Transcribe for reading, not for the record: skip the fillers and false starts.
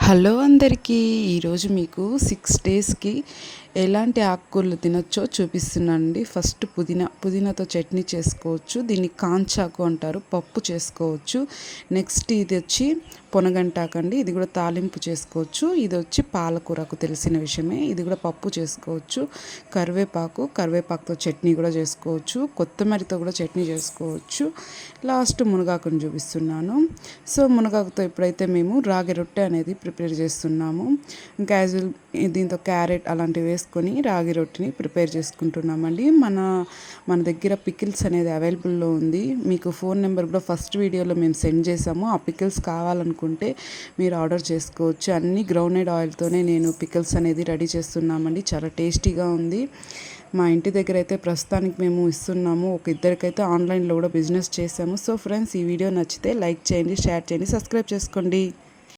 Hello అందరికీ ఈరోజు మీకు 6 డేస్కి ఎలాంటి ఆకుకూరలు తినొచ్చో చూపిస్తున్నానండి. ఫస్ట్ పుదీనాతో చట్నీ చేసుకోవచ్చు. దీన్ని కాంచాకు అంటారు, పప్పు చేసుకోవచ్చు. నెక్స్ట్ ఇది వచ్చి పొనగంటాకండి, ఇది కూడా తాలింపు చేసుకోవచ్చు. ఇది వచ్చి పాలకూరకు తెలిసిన విషయమే, ఇది కూడా పప్పు చేసుకోవచ్చు. కరివేపాకుతో చట్నీ కూడా చేసుకోవచ్చు. కొత్తిమీరతో కూడా చట్నీ చేసుకోవచ్చు. లాస్ట్ మునగాకుని చూపిస్తున్నాను. సో మునగాకుతో ఎప్పుడైతే మేము రాగి రొట్టె అనేది ప్రిపేర్ చేస్తున్నాము. ఇంకా దీంతో క్యారెట్ అలాంటివి వేసుకొని రాగి రొట్టెని ప్రిపేర్ చేసుకుంటున్నామండి. మన దగ్గర పికిల్స్ అనేది అవైలబుల్లో ఉంది. మీకు ఫోన్ నెంబర్ కూడా ఫస్ట్ వీడియోలో మేము సెండ్ చేసాము. ఆ పికిల్స్ కావాలనుకుంటే మీరు ఆర్డర్ చేసుకోవచ్చు. అన్ని గ్రౌండెడ్ ఆయిల్తోనే నేను పికిల్స్ అనేది రెడీ చేస్తున్నామండి. చాలా టేస్టీగా ఉంది. మా ఇంటి దగ్గర అయితే ప్రస్తుతానికి మేము ఇస్తున్నాము. ఇద్దరికైతే ఆన్లైన్లో కూడా బిజినెస్ చేసాము. సో ఫ్రెండ్స్, ఈ వీడియో నచ్చితే లైక్ చేయండి, షేర్ చేయండి, సబ్స్క్రైబ్ చేసుకోండి.